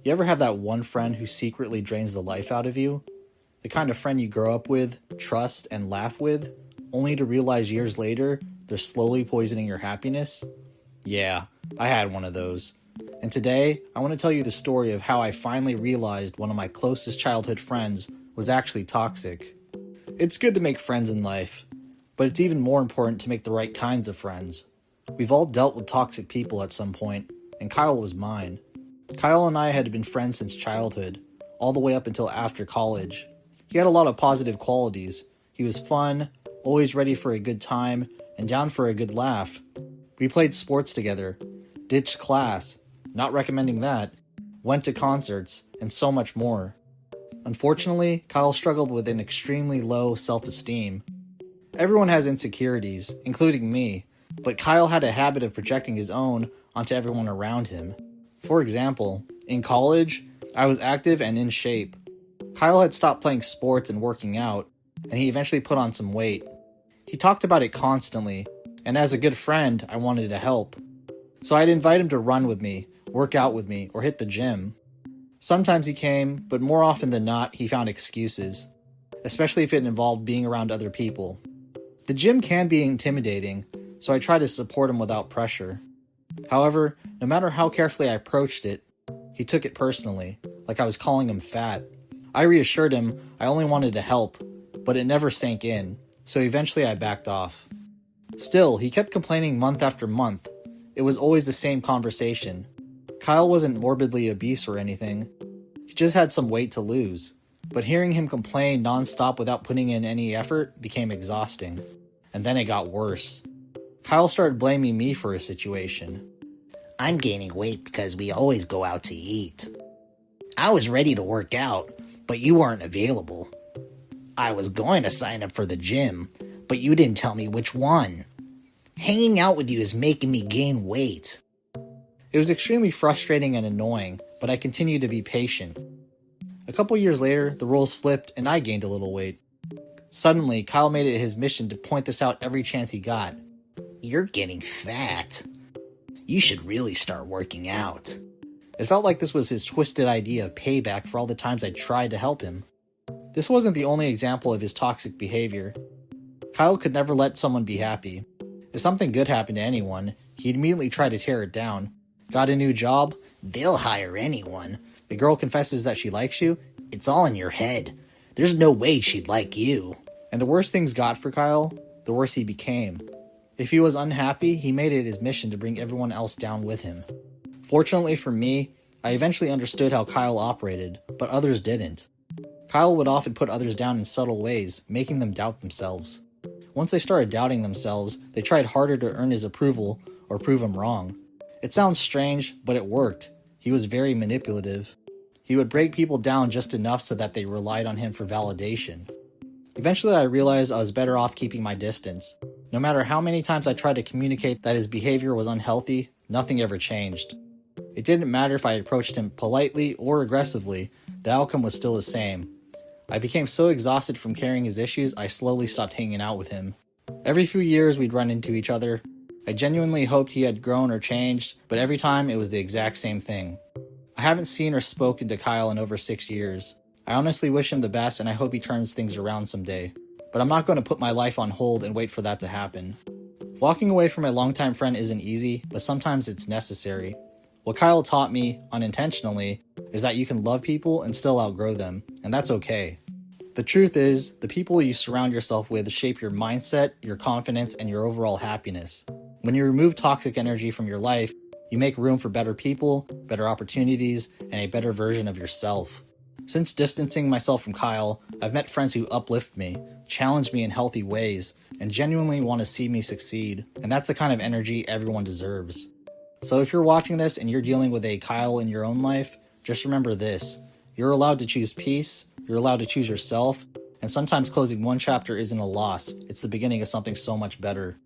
You ever have that one friend who secretly drains the life out of you? The kind of friend you grow up with, trust, and laugh with, only to realize years later they're slowly poisoning your happiness? Yeah, I had one of those. And today, I want to tell you the story of how I finally realized one of my closest childhood friends was actually toxic. It's good to make friends in life, but it's even more important to make the right kinds of friends. We've all dealt with toxic people at some point, and Kyle was mine. Kyle and I had been friends since childhood, all the way up until after college. He had a lot of positive qualities. He was fun, always ready for a good time, and down for a good laugh. We played sports together, ditched class, not recommending that, went to concerts, and so much more. Unfortunately, Kyle struggled with an extremely low self-esteem. Everyone has insecurities, including me, but Kyle had a habit of projecting his own onto everyone around him. For example, in college, I was active and in shape. Kyle had stopped playing sports and working out, and he eventually put on some weight. He talked about it constantly, and as a good friend, I wanted to help. So I'd invite him to run with me, work out with me, or hit the gym. Sometimes he came, but more often than not, he found excuses, especially if it involved being around other people. The gym can be intimidating, so I try to support him without pressure. However, no matter how carefully I approached it, he took it personally, like I was calling him fat. I reassured him I only wanted to help, but it never sank in, so eventually I backed off. Still, he kept complaining month after month. It was always the same conversation. Kyle wasn't morbidly obese or anything. He just had some weight to lose. But hearing him complain nonstop without putting in any effort became exhausting. And then it got worse. Kyle started blaming me for his situation. I'm gaining weight because we always go out to eat. I was ready to work out, but you weren't available. I was going to sign up for the gym, but you didn't tell me which one. Hanging out with you is making me gain weight. It was extremely frustrating and annoying, but I continued to be patient. A couple years later, the roles flipped and I gained a little weight. Suddenly, Kyle made it his mission to point this out every chance he got. You're getting fat. You should really start working out. It felt like this was his twisted idea of payback for all the times I tried to help him. This wasn't the only example of his toxic behavior. Kyle could never let someone be happy. If something good happened to anyone, he'd immediately try to tear it down. Got a new job? They'll hire anyone. The girl confesses that she likes you? It's all in your head. There's no way she'd like you. And the worse things got for Kyle, the worse he became. If he was unhappy, he made it his mission to bring everyone else down with him. Fortunately for me, I eventually understood how Kyle operated, but others didn't. Kyle would often put others down in subtle ways, making them doubt themselves. Once they started doubting themselves, they tried harder to earn his approval or prove him wrong. It sounds strange, but it worked. He was very manipulative. He would break people down just enough so that they relied on him for validation. Eventually I realized I was better off keeping my distance. No matter how many times I tried to communicate that his behavior was unhealthy, nothing ever changed. It didn't matter if I approached him politely or aggressively, the outcome was still the same. I became so exhausted from carrying his issues, I slowly stopped hanging out with him. Every few years we'd run into each other. I genuinely hoped he had grown or changed, but every time it was the exact same thing. I haven't seen or spoken to Kyle in over 6 years. I honestly wish him the best and I hope he turns things around someday. But I'm not going to put my life on hold and wait for that to happen. Walking away from a longtime friend isn't easy, but sometimes it's necessary. What Kyle taught me, unintentionally, is that you can love people and still outgrow them, and that's okay. The truth is, the people you surround yourself with shape your mindset, your confidence, and your overall happiness. When you remove toxic energy from your life, you make room for better people, better opportunities, and a better version of yourself. Since distancing myself from Kyle, I've met friends who uplift me, challenge me in healthy ways, and genuinely want to see me succeed, and that's the kind of energy everyone deserves. So if you're watching this and you're dealing with a Kyle in your own life, just remember this. You're allowed to choose peace, you're allowed to choose yourself, and sometimes closing one chapter isn't a loss, it's the beginning of something so much better.